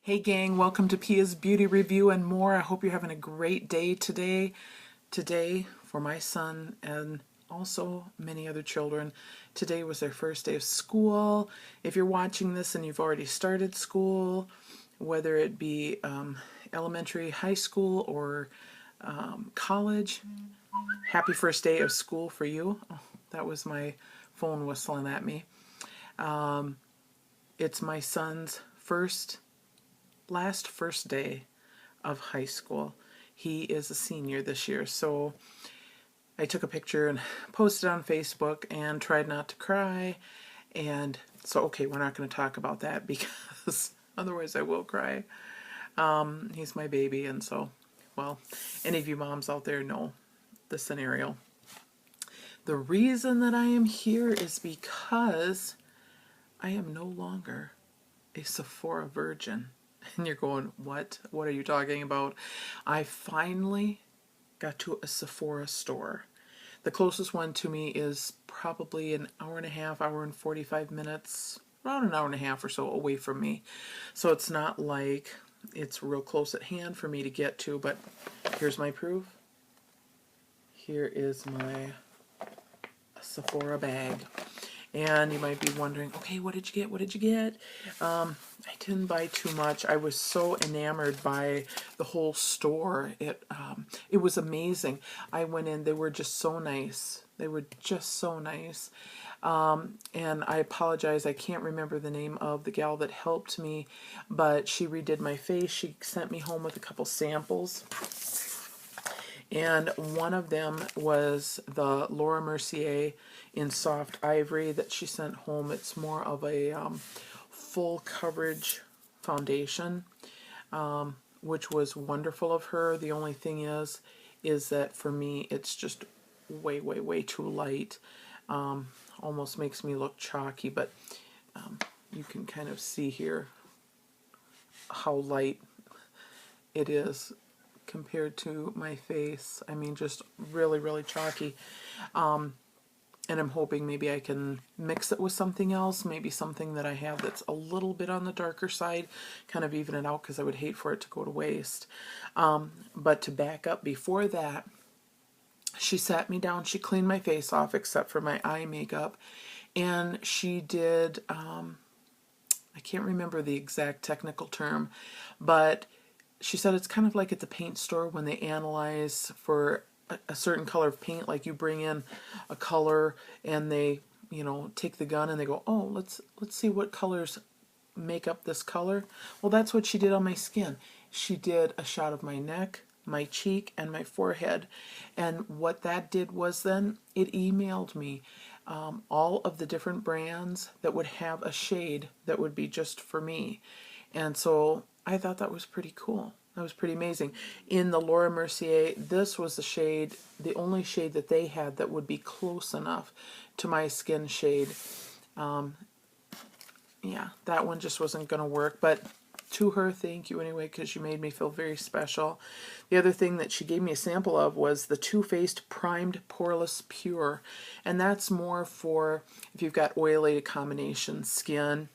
Hey gang, welcome to Pia's Beauty Review and more. I hope you're having a great day today. Today, for my son and also many other children, today was their first day of school. If you're watching this and you've already started school, whether it be elementary, high school, or college, happy first day of school for you. Oh, that was my phone whistling at me. It's my son's first day of high school. He is a senior this year, so I took a picture and posted on Facebook and tried not to cry. And so, okay, we're not going to talk about that because otherwise I will cry. He's my baby, and so, well, any of you moms out there know the scenario. The reason that I am here is because I am no longer a Sephora virgin. And you're going, what? What are you talking about? I finally got to a Sephora store. The closest one to me is probably an hour and a half, hour and 45 minutes, around an hour and a half or so away from me. So it's not like it's real close at hand for me to get to, but here's my proof. Here is my Sephora bag. And you might be wondering, okay, what did you get? What did you get? I didn't buy too much. I was so enamored by the whole store. It was amazing. I went in. They were just so nice. They were just so nice. And I apologize. I can't remember the name of the gal that helped me, but she redid my face. She sent me home with a couple samples. And one of them was the Laura Mercier in Soft Ivory that she sent home. It's more of a full coverage foundation, which was wonderful of her. The only thing is that for me, it's just way, way, way too light. Almost makes me look chalky, but you can kind of see here how light it is compared to my face. I mean, just really, really chalky. And I'm hoping maybe I can mix it with something else, maybe something that I have that's a little bit on the darker side, kind of even it out because I would hate for it to go to waste. But to back up before that, she sat me down, she cleaned my face off except for my eye makeup, and she did, I can't remember the exact technical term, but she said it's kind of like at the paint store when they analyze for a certain color of paint, like you bring in a color and they, take the gun and they go, oh, let's see what colors make up this color. Well, that's what she did on my skin. She did a shot of my neck, my cheek, and my forehead. And what that did was then it emailed me all of the different brands that would have a shade that would be just for me. And so I thought that was pretty cool. That was pretty amazing. In the Laura Mercier, this was the shade, the only shade that they had that would be close enough to my skin shade. Yeah, that one just wasn't going to work. But to her, thank you anyway, because you made me feel very special. The other thing that she gave me a sample of was the Too Faced Primed Poreless Pure. And that's more for if you've got oily combination skin.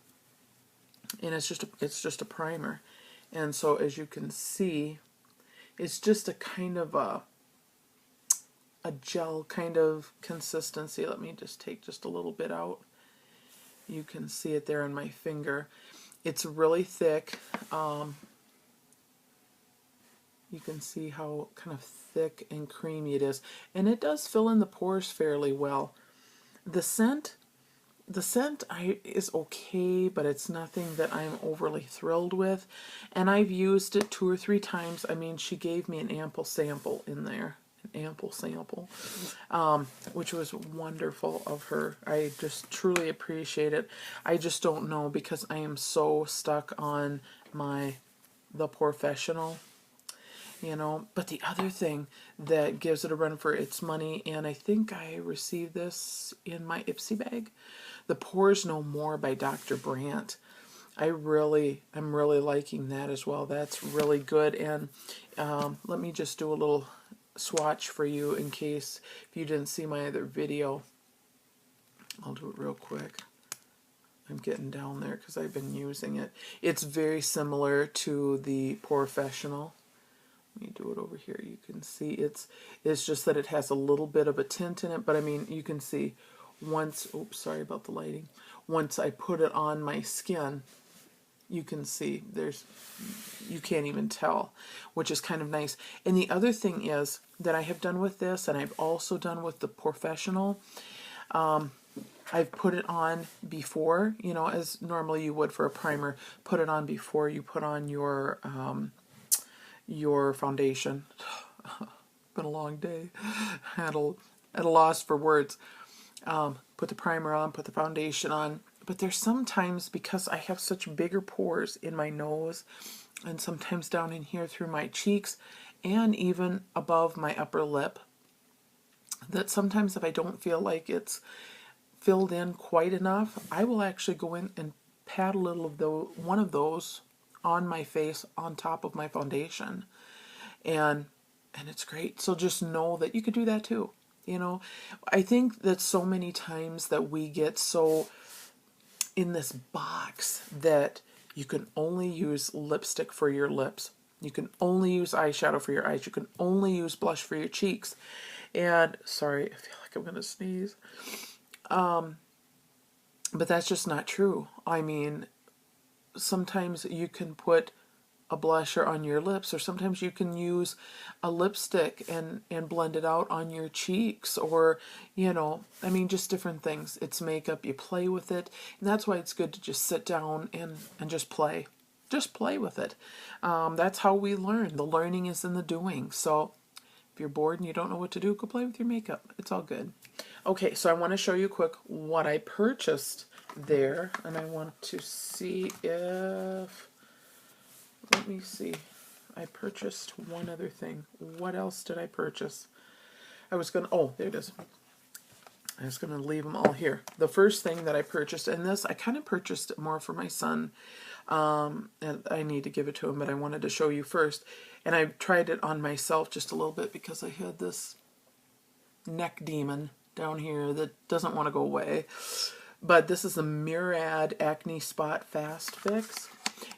And it's just a primer. And so as you can see, it's just a kind of a gel kind of consistency. Let me just take just a little bit out. You can see it there on my finger. It's really thick. You can see how kind of thick and creamy it is. And it does fill in the pores fairly well. The scent is okay, but it's nothing that I'm overly thrilled with. And I've used it 2 or 3 times. I mean, she gave me an ample sample in there. An ample sample. Which was wonderful of her. I just truly appreciate it. I just don't know because I am so stuck on the professional. But the other thing that gives it a run for its money, and I think I received this in my Ipsy bag, the Pores No More by Dr. Brandt. I'm really liking that as well. That's really good. And let me just do a little swatch for you in case if you didn't see my other video. I'll do it real quick. I'm getting down there because I've been using it. It's very similar to the Professional. Let me do it over here. You can see it's just that it has a little bit of a tint in it, but I mean, you can see once, oops, sorry about the lighting. Once I put it on my skin, you can see you can't even tell, which is kind of nice. And the other thing is that I have done with this, and I've also done with the Professional, I've put it on before, you know, as normally you would for a primer, put it on before you put on your foundation. Been a long day. At a loss for words. Put the primer on, put the foundation on. But there's sometimes, because I have such bigger pores in my nose, and sometimes down in here through my cheeks, and even above my upper lip, that sometimes if I don't feel like it's filled in quite enough, I will actually go in and pat a little of one of those on my face on top of my foundation. And it's great. So just know that you could do that too. You know, I think that so many times that we get so in this box that you can only use lipstick for your lips. You can only use eyeshadow for your eyes. You can only use blush for your cheeks. And sorry, I feel like I'm going to sneeze. But that's just not true. I mean, sometimes you can put a blusher on your lips, or sometimes you can use a lipstick and blend it out on your cheeks, or, you know, I mean, just different things. It's makeup, you play with it, and that's why it's good to just sit down and just play. Just play with it. That's how we learn. The learning is in the doing. So if you're bored and you don't know what to do, go play with your makeup. It's all good. Okay, so I want to show you quick what I purchased there, and I want to see if, let me see, I purchased one other thing. What else did I purchase? Oh, there it is. I was going to leave them all here. The first thing that I purchased, and this, I kind of purchased it more for my son, and I need to give it to him, but I wanted to show you first. And I tried it on myself just a little bit because I had this neck demon down here that doesn't want to go away. But this is the Murad Acne Spot Fast Fix.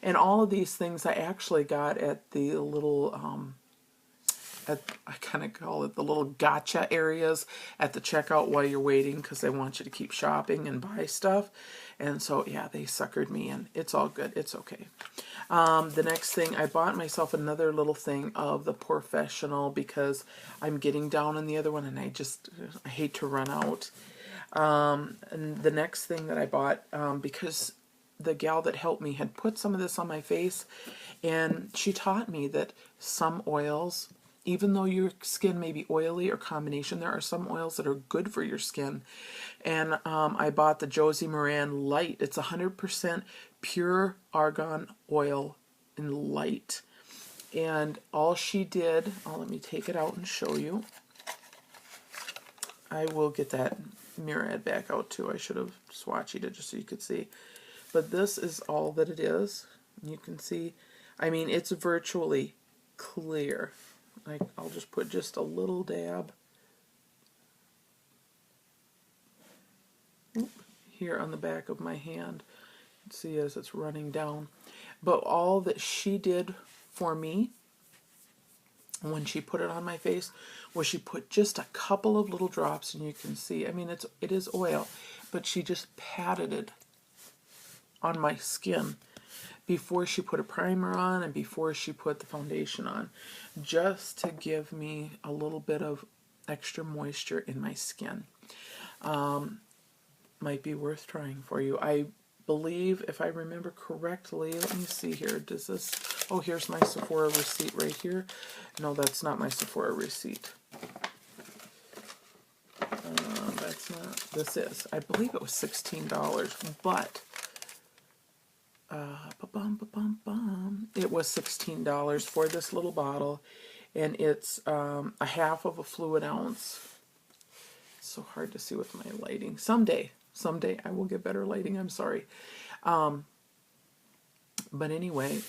And all of these things I actually got at the little, I kind of call it the little gotcha areas at the checkout while you're waiting, because they want you to keep shopping and buy stuff. And so, yeah, they suckered me in. It's all good. It's okay. The next thing, I bought myself another little thing of the Professional because I'm getting down on the other one, and I hate to run out. And the next thing that I bought, because the gal that helped me had put some of this on my face, and she taught me that some oils, even though your skin may be oily or combination, there are some oils that are good for your skin. And I bought the Josie Moran Light. It's 100% pure argan oil and light. And all she did, let me take it out and show you. I will get that Murad back out too. I should have swatched it just so you could see. But this is all that it is. You can see, I mean, it's virtually clear. I'll just put just a little dab here on the back of my hand. You can see as it's running down. But all that she did for me when she put it on my face was she put just a couple of little drops, and you can see, I mean, it is oil, but she just patted it on my skin before she put a primer on and before she put the foundation on, just to give me a little bit of extra moisture in my skin. Might be worth trying for you. I believe, if I remember correctly, let me see here, does this, oh, here's my Sephora receipt right here. No, that's not my Sephora receipt. That's not, this is, I believe it was $16, but it was $16 for this little bottle, and it's a half of a fluid ounce. It's so hard to see with my lighting. Someday I will get better lighting. I'm sorry. But anyway,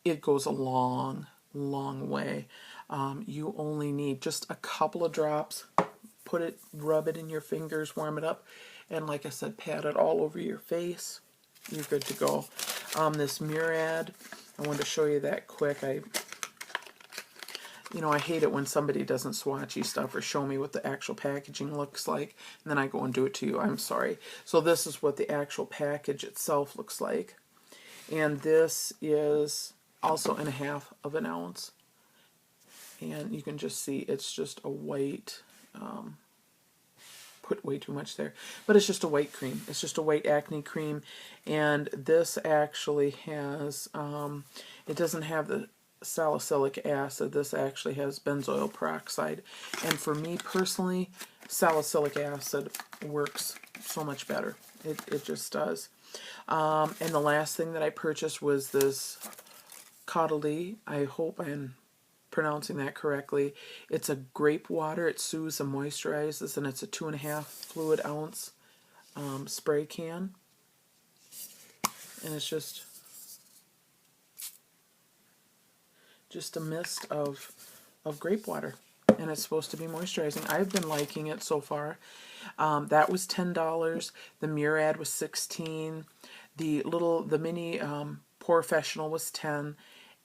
it goes a long, long way. You only need just a couple of drops. Rub it in your fingers, warm it up, and like I said, pat it all over your face. you're good to go. This Murad, I wanted to show you that quick. I hate it when somebody doesn't swatchy stuff or show me what the actual packaging looks like, and then I go and do it to you. I'm sorry. So this is what the actual package itself looks like. And this is also in 1/2 of an ounce. And you can just see it's just a white, put way too much there, but it's just a white cream. It's just a white acne cream. And this actually has, it doesn't have the salicylic acid. This actually has benzoyl peroxide. And for me personally, salicylic acid works so much better. It just does. And the last thing that I purchased was this Caudalie. I hope I'm pronouncing that correctly. It's a grape water. It soothes and moisturizes, and it's a 2.5 fluid ounce spray can. And it's just a mist of grape water, and it's supposed to be moisturizing. I've been liking it so far. That was $10. The Murad was $16. The mini Professional was $10,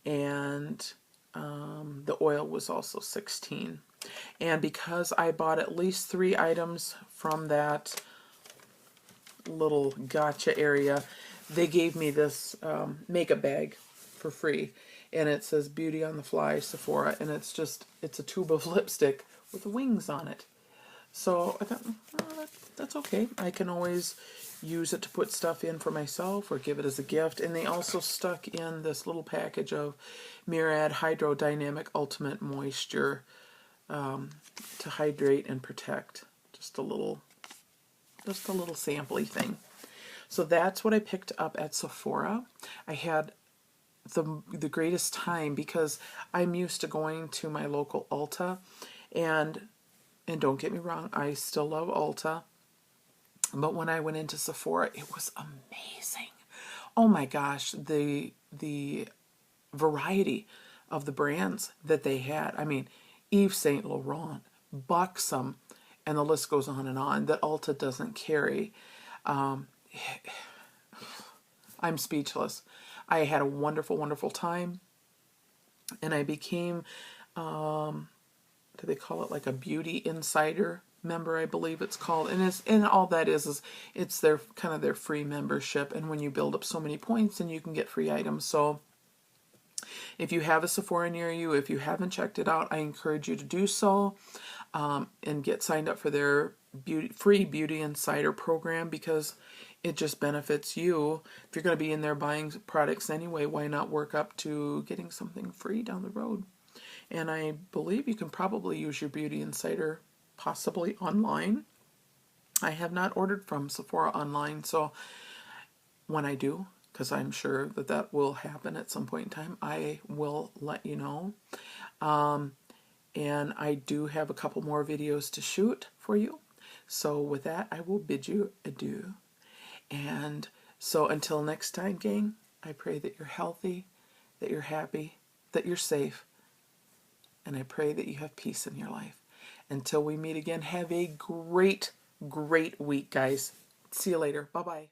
and the oil was also $16. And because I bought at least 3 items from that little gotcha area, they gave me this makeup bag for free. And it says Beauty on the Fly Sephora, and it's a tube of lipstick with wings on it. So I thought, oh, that's okay. I can always use it to put stuff in for myself or give it as a gift. And they also stuck in this little package of Murad Hydrodynamic Ultimate Moisture to hydrate and protect. Just a little sampley thing. So that's what I picked up at Sephora. I had the greatest time because I'm used to going to my local Ulta, and don't get me wrong, I still love Ulta, but when I went into Sephora, it was amazing. Oh my gosh, the variety of the brands that they had. I mean, Yves Saint Laurent, Buxom, and the list goes on and on that Ulta doesn't carry. I'm speechless. I had a wonderful, wonderful time, and I became, do they call it like a Beauty Insider member, I believe it's called. And all that is it's their kind of their free membership, and when you build up so many points, then you can get free items. So if you have a Sephora near you, if you haven't checked it out, I encourage you to do so, and get signed up for their free Beauty Insider program, because it just benefits you. If you're going to be in there buying products anyway, why not work up to getting something free down the road? And I believe you can probably use your Beauty Insider possibly online. I have not ordered from Sephora online, so when I do, because I'm sure that will happen at some point in time, I will let you know. And I do have a couple more videos to shoot for you. So with that, I will bid you adieu. And so until next time, gang, I pray that you're healthy, that you're happy, that you're safe, and I pray that you have peace in your life. Until we meet again, have a great, great week, guys. See you later. Bye-bye.